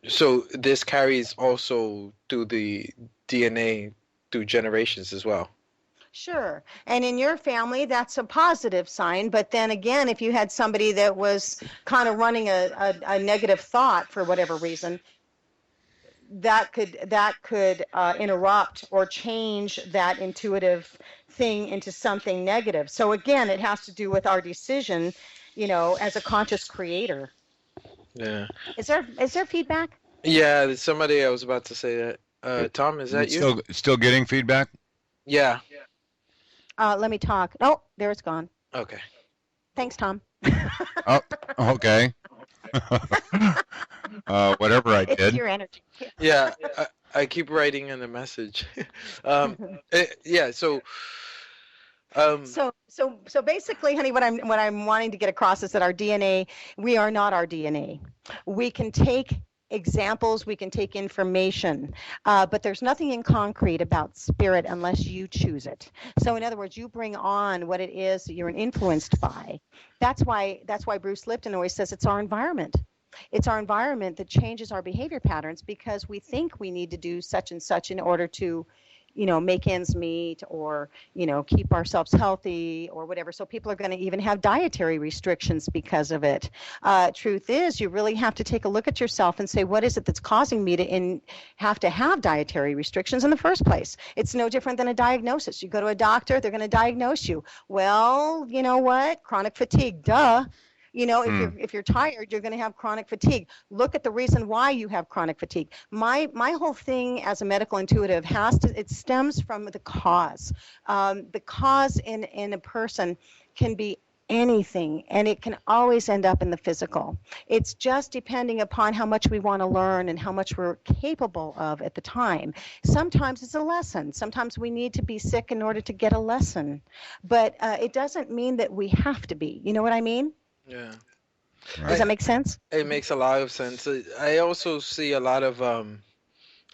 So this carries also through the DNA through generations as well. Sure. And in your family, that's a positive sign. But then again, if you had somebody that was kind of running a negative thought for whatever reason, that could interrupt or change that intuitive thing into something negative. So again, it has to do with our decision, as a conscious creator. Yeah. Is there feedback? Yeah, there's somebody I was about to say that. Tom, is that you? Still getting feedback? Yeah. Let me talk. Oh, there it's gone. Okay. Thanks, Tom. Oh, okay. Whatever I did. It's your energy. Yeah, I keep writing in the message. Yeah. So. So basically, honey, what I'm wanting to get across is that our DNA, we are not our DNA. We can take examples, we can take information, but there's nothing in concrete about spirit unless you choose it. So in other words, you bring on what it is that you're influenced by. That's why Bruce Lipton always says it's our environment. It's our environment that changes our behavior patterns, because we think we need to do such and such in order to make ends meet, or, keep ourselves healthy or whatever. So people are going to even have dietary restrictions because of it. Truth is, you really have to take a look at yourself and say, what is it that's causing me to have dietary restrictions in the first place? It's no different than a diagnosis. You go to a doctor, they're going to diagnose you. Well, you know what? Chronic fatigue, duh. If you're tired, you're going to have chronic fatigue. Look at the reason why you have chronic fatigue. My whole thing as a medical intuitive it stems from the cause. The cause in a person can be anything, and it can always end up in the physical. It's just depending upon how much we want to learn and how much we're capable of at the time. Sometimes it's a lesson. Sometimes we need to be sick in order to get a lesson. But it doesn't mean that we have to be. You know what I mean? Yeah. Does that make sense? It makes a lot of sense. I also see a lot of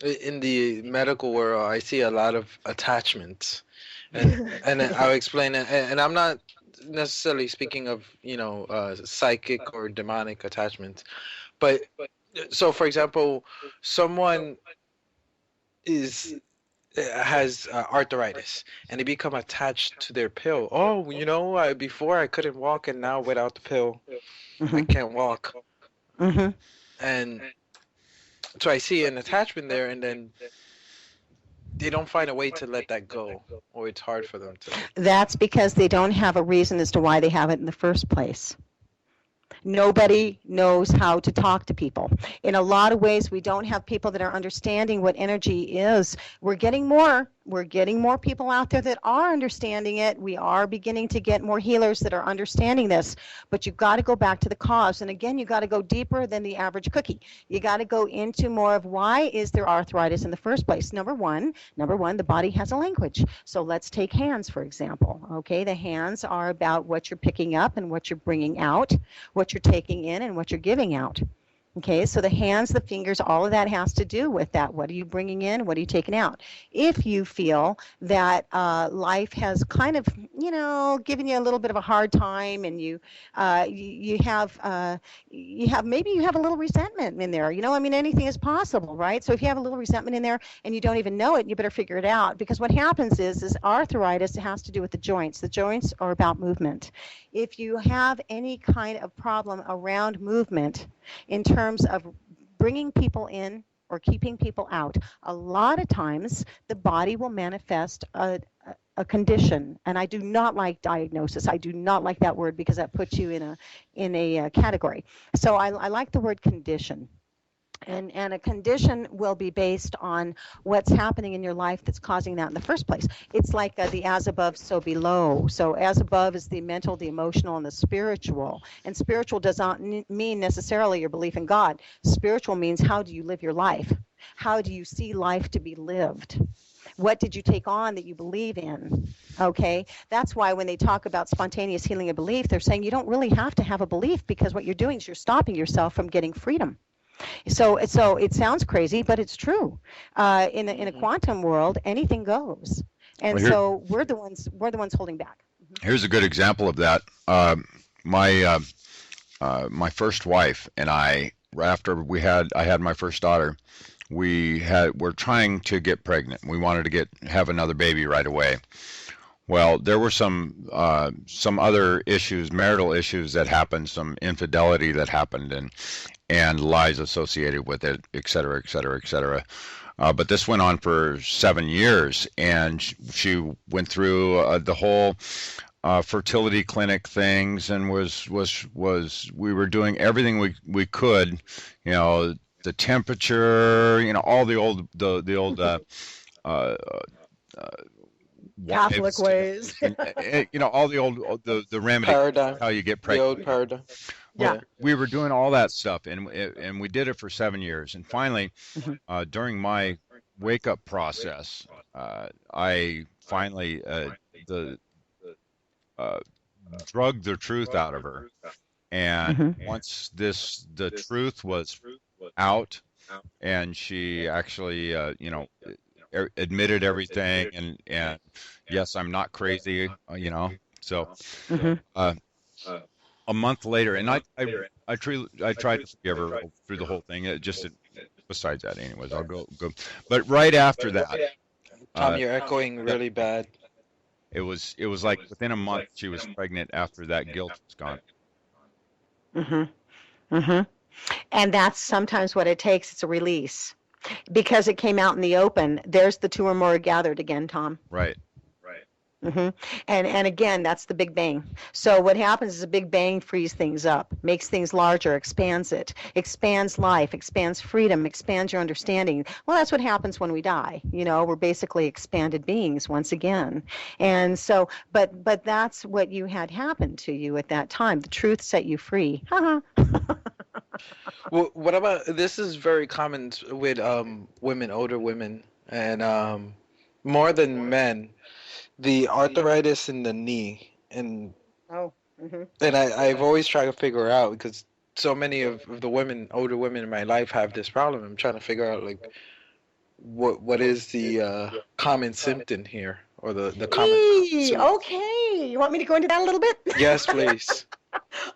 in the medical world, I see a lot of attachments, and I'll explain it. And I'm not necessarily speaking of psychic or demonic attachments, but so for example, someone has arthritis, and they become attached to their pill. Oh, before I couldn't walk, and now without the pill, I can't walk. Mm-hmm. And so I see an attachment there, and then they don't find a way to let that go, or it's hard for them to. That's because they don't have a reason as to why they have it in the first place. Nobody knows how to talk to people. In a lot of ways, we don't have people that are understanding what energy is. We're getting more We're getting more people out there that are understanding it. We are beginning to get more healers that are understanding this. But you've got to go back to the cause. And again, you've got to go deeper than the average cookie. You got to go into more of why is there arthritis in the first place. Number one, the body has a language. So let's take hands, for example. Okay, the hands are about what you're picking up and what you're bringing out, what you're taking in and what you're giving out. Okay, so the hands, the fingers, all of that has to do with that. What are you bringing in? What are you taking out? If you feel that life has kind of, given you a little bit of a hard time, and you have maybe you have a little resentment in there. Anything is possible, right? So if you have a little resentment in there and you don't even know it, you better figure it out, because what happens is arthritis has to do with the joints. The joints are about movement. If you have any kind of problem around movement in terms of bringing people in or keeping people out, a lot of times the body will manifest a condition. And I do not like diagnosis. I do not like that word, because that puts you in a category. So I like the word condition. And a condition will be based on what's happening in your life that's causing that in the first place. It's like the as above, so below. So as above is the mental, the emotional, and the spiritual. And spiritual does not mean necessarily your belief in God. Spiritual means, how do you live your life? How do you see life to be lived? What did you take on that you believe in? Okay, that's why when they talk about spontaneous healing of belief, they're saying you don't really have to have a belief, because what you're doing is you're stopping yourself from getting freedom. So it sounds crazy, but it's true. In a quantum world, anything goes, and so we're the ones holding back. Here's a good example of that. My first wife and I, right after I had my first daughter, we're trying to get pregnant. We wanted to have another baby right away. Well, there were some other issues, marital issues that happened, some infidelity that happened, and lies associated with it, et cetera, et cetera, et cetera. But this went on for 7 years, and she went through the whole fertility clinic things, and we were doing everything we could, the temperature, all the old Catholic ways. all the old the remedy Paradigm. How you get pregnant. The old paradigm. Yeah. We were doing all that stuff, and we did it for 7 years. And finally, during my wake-up process, I finally drugged the truth out of her. And once the truth was out, and she actually, admitted everything, and yes, I'm not crazy, So. A month later, and I tried to forgive her through the whole thing. Besides that, anyways, I'll go. But right after that, Tom, you're echoing really bad. It was like within a month she was pregnant after that guilt was gone. And that's sometimes what it takes. It's a release, because it came out in the open. There's the two or more gathered again, Tom. Right. And again, that's the Big Bang. So what happens is a Big Bang frees things up, makes things larger, expands it, expands life, expands freedom, expands your understanding. Well, that's what happens when we die. We're basically expanded beings once again. And so, but that's what you had happen to you at that time. The truth set you free. Well, what about, this is very common with women, older women, and more than men. The arthritis in the knee, and I've always tried to figure out, because so many of the older women in my life have this problem. I'm trying to figure out what is the common symptom here, or the common. Okay, you want me to go into that a little bit? Yes, please.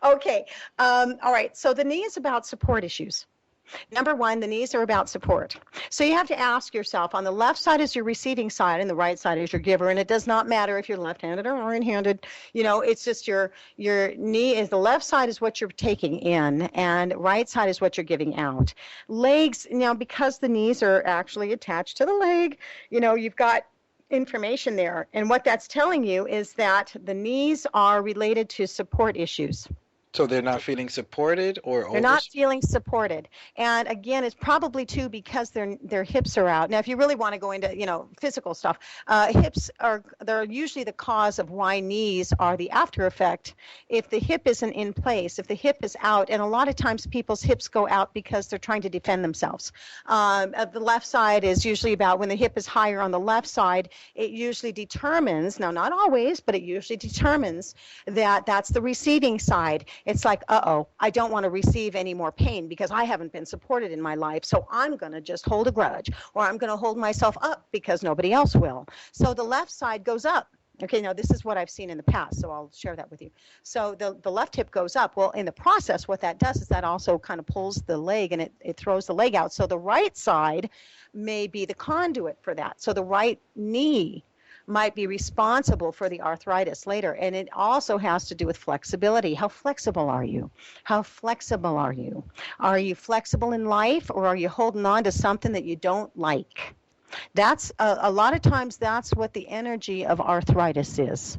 Okay, all right. So the knee is about support issues. Number one, the knees are about support. So you have to ask yourself, on the left side is your receiving side and the right side is your giver. And it does not matter if you're left-handed or right-handed. It's just your knee is, the left side is what you're taking in, and right side is what you're giving out. Legs, because the knees are actually attached to the leg, you've got information there. And what that's telling you is that the knees are related to support issues. So they're not feeling supported or They're not feeling supported. And again, it's probably too because their hips are out. Now, if you really want to go into, physical stuff, they're usually the cause of why knees are the after effect. If the hip isn't in place, if the hip is out, and a lot of times people's hips go out because they're trying to defend themselves. The left side is usually about when the hip is higher on the left side, it usually determines, now not always, but it usually determines that that's the receding side. It's like, I don't want to receive any more pain because I haven't been supported in my life, so I'm going to just hold a grudge, or I'm going to hold myself up because nobody else will. So the left side goes up. Okay, now this is what I've seen in the past, so I'll share that with you. So the left hip goes up. Well, in the process, what that does is that also kind of pulls the leg, and it throws the leg out. So the right side may be the conduit for that. So the right knee might be responsible for the arthritis later. And it also has to do with flexibility. How flexible are you? How flexible are you? Are you flexible in life, or are you holding on to something that you don't like? That's a lot of times that's what the energy of arthritis is.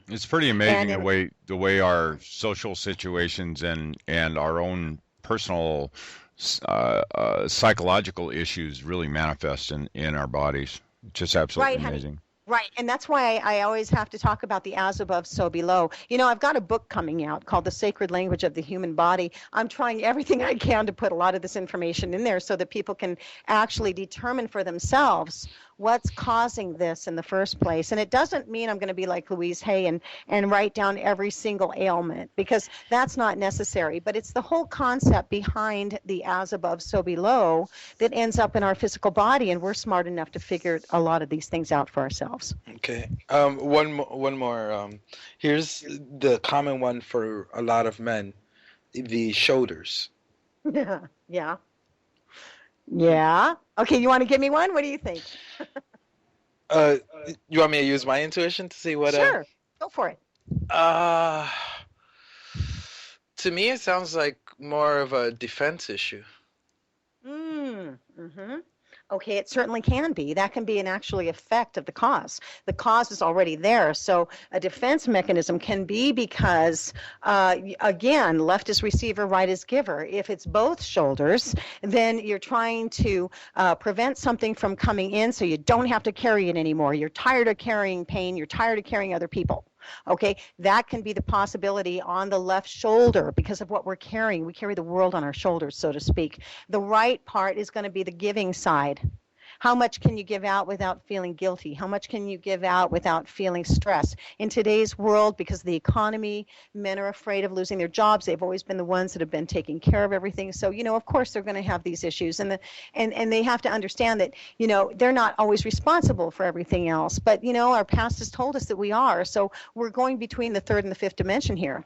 It's pretty amazing the way our social situations and our own personal psychological issues really manifest in our bodies. Just absolutely amazing. Right, and that's why I always have to talk about the as above, so below. I've got a book coming out called The Sacred Language of the Human Body. I'm trying everything I can to put a lot of this information in there so that people can actually determine for themselves what's causing this in the first place. And it doesn't mean I'm going to be like Louise Hay and write down every single ailment, because that's not necessary. But it's the whole concept behind the as above, so below that ends up in our physical body, and we're smart enough to figure a lot of these things out for ourselves. Okay. One more. Here's the common one for a lot of men: the shoulders. Yeah. Yeah. Okay, you want to give me one? What do you think? You want me to use my intuition to see what? Sure. Go for it. To me, it sounds like more of a defense issue. Mm-hmm. Okay, it certainly can be. That can be an actually effect of the cause. The cause is already there. So a defense mechanism can be because, again, left is receiver, right is giver. If it's both shoulders, then you're trying to prevent something from coming in so you don't have to carry it anymore. You're tired of carrying pain. You're tired of carrying other people. Okay, that can be the possibility on the left shoulder because of what we're carrying. We carry the world on our shoulders, so to speak. The right part is going to be the giving side. How much can you give out without feeling guilty? How much can you give out without feeling stress? In today's world, because of the economy, men are afraid of losing their jobs. They've always been the ones that have been taking care of everything. So, of course, they're going to have these issues. And they have to understand that, they're not always responsible for everything else. But, our past has told us that we are. So we're going between the third and the fifth dimension here.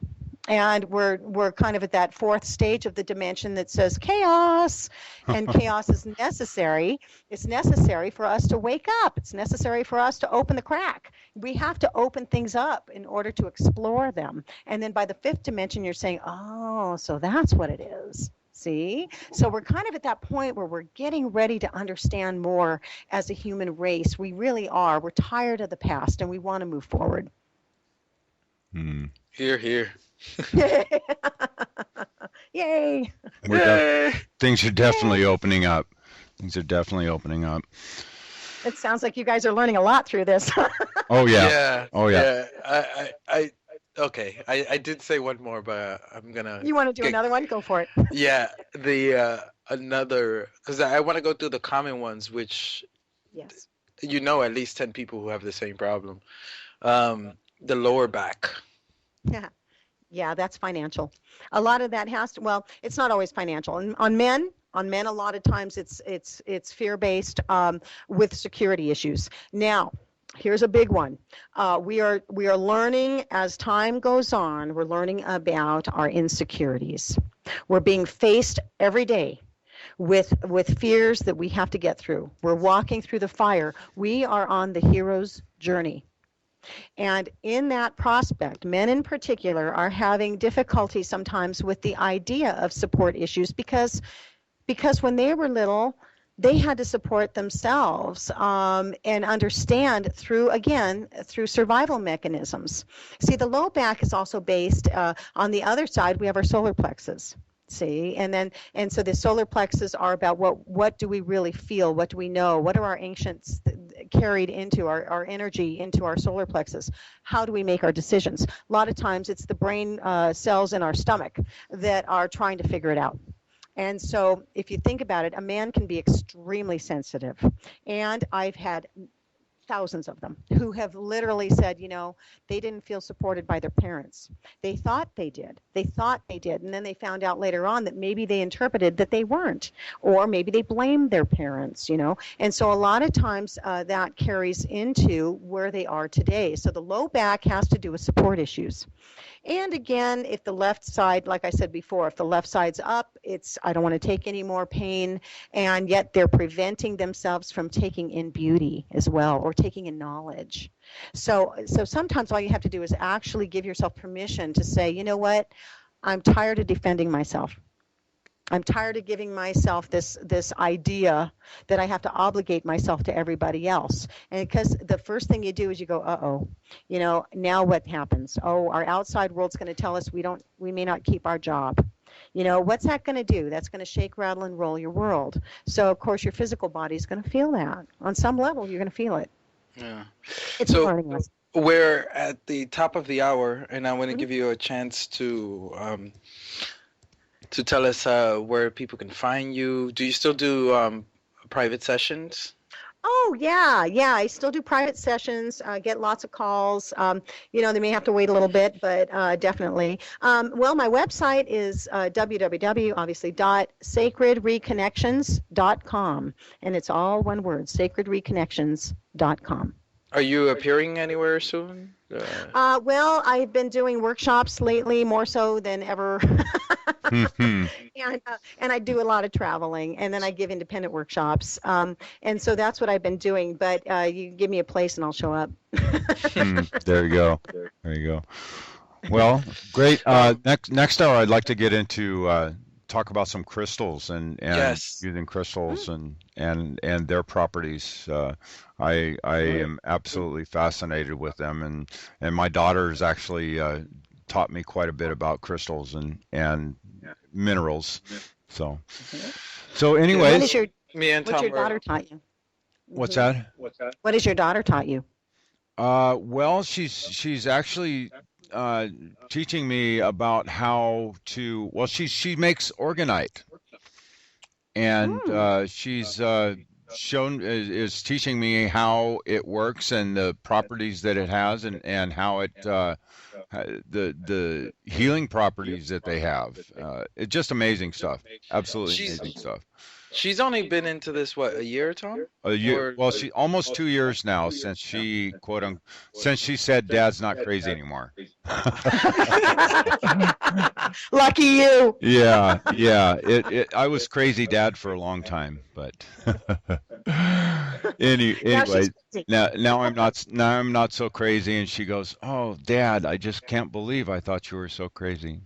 And we're kind of at that fourth stage of the dimension that says chaos, and chaos is necessary. It's necessary for us to wake up. It's necessary for us to open the crack. We have to open things up in order to explore them. And then by the fifth dimension, you're saying, oh, so that's what it is. See? So we're kind of at that point where we're getting ready to understand more as a human race. We really are. We're tired of the past, and we want to move forward. Hear, hear. Yay! Things are definitely opening up. It sounds like you guys are learning a lot through this. Oh yeah. Okay. I did say one more, but I'm gonna. You want to do another one? Go for it. Yeah, another, because I want to go through the common ones, which yes, at least 10 people who have the same problem. The lower back. Yeah, that's financial. A lot of that has to. Well, it's not always financial. And on men, a lot of times it's fear-based with security issues. Now, here's a big one. We are learning as time goes on. We're learning about our insecurities. We're being faced every day with fears that we have to get through. We're walking through the fire. We are on the hero's journey. And in that prospect, men in particular are having difficulty sometimes with the idea of support issues because when they were little, they had to support themselves and understand through survival mechanisms. See, the low back is also based on the other side. We have our solar plexus. See, and so the solar plexus are about what do we really feel, what do we know, what are our ancients carried into our energy into our solar plexus, how do we make our decisions. A lot of times it's the brain cells in our stomach that are trying to figure it out. And so if you think about it, a man can be extremely sensitive, and I've had thousands of them who have literally said, they didn't feel supported by their parents. They thought they did. And then they found out later on that maybe they interpreted that they weren't, or maybe they blamed their parents, And so a lot of times that carries into where they are today. So the low back has to do with support issues. And again, if the left side, like I said before, if the left side's up, it's I don't want to take any more pain, and yet they're preventing themselves from taking in beauty as well, or taking in knowledge. So sometimes all you have to do is actually give yourself permission to say, you know what, I'm tired of defending myself. I'm tired of giving myself this idea that I have to obligate myself to everybody else. And because the first thing you do is you go, uh-oh, now what happens? Oh, our outside world's going to tell us we may not keep our job. What's that going to do? That's going to shake, rattle, and roll your world. So, of course, your physical body is going to feel that. On some level, you're going to feel it. Yeah. It's a learning lesson. We're at the top of the hour, and I want to give you a chance to tell us where people can find you. Do you still do private sessions? Oh, yeah. I still do private sessions, get lots of calls. They may have to wait a little bit, but definitely. Well, my website is www.sacredreconnections.com, and it's all one word, sacredreconnections.com. Are you appearing anywhere soon? Well, I've been doing workshops lately, more so than ever. And I do a lot of traveling, and then I give independent workshops. And so that's what I've been doing. But you give me a place, and I'll show up. There you go. Well, great. Next hour, I'd like to get into talk about some crystals and yes. using crystals and their properties. I am absolutely fascinated with them, and my daughter's actually taught me quite a bit about crystals and minerals. So anyways, what's your daughter taught you? What's that? What has your daughter taught you? Well, she's actually teaching me about how to. Well, she makes organite, and she's is teaching me how it works and the properties that it has, and how it the healing properties that they have. It's just amazing stuff. Absolutely amazing stuff. She's only been into this, a year, Tom? A year. Well, she almost 2 years now since she since she said Dad's not crazy anymore. Lucky you. Yeah. I was crazy Dad for a long time, but anyway, now I'm not so crazy. And she goes, "Oh, Dad, I just can't believe I thought you were so crazy."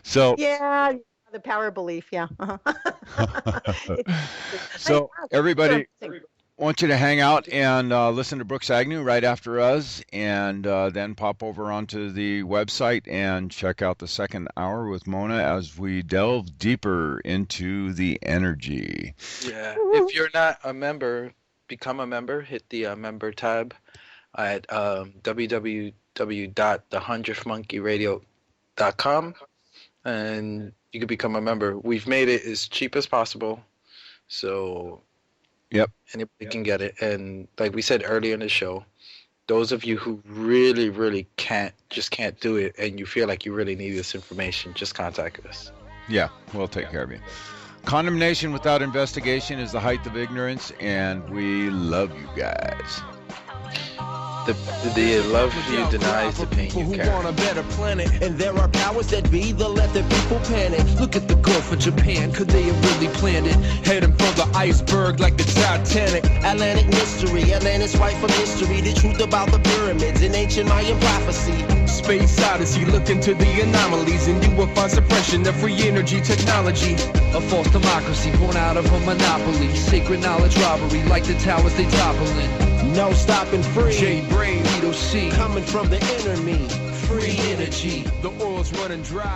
So yeah. The power of belief, yeah. So everybody, want you to hang out and listen to Brooks Agnew right after us, and then pop over onto the website and check out the second hour with Mona as we delve deeper into the energy. Yeah. If you're not a member, become a member. Hit the member tab at www.thehundredthmonkeyradio.com, and you can become a member. We've made it as cheap as possible, so anybody can get it. And like we said earlier in the show, those of you who really, really can't do it, and you feel like you really need this information, just contact us. Yeah, we'll take care of you. Condemnation without investigation is the height of ignorance, and we love you guys. The love you deny is the pain you who carry. want a better planet. And there are powers that be that let the people panic. Look at the Gulf of Japan, could they have really planned it? Heading for the iceberg like the Titanic. Atlantic mystery, Atlantis right from history. The truth about the pyramids in ancient Mayan prophecy. Space Odyssey, look into the anomalies, and you will find suppression of free energy technology. A false democracy born out of a monopoly. Sacred knowledge robbery like the towers they toppling. No stopping free. J-Brain, Hilo C. Coming from the inner me. Free energy. the oil's running dry.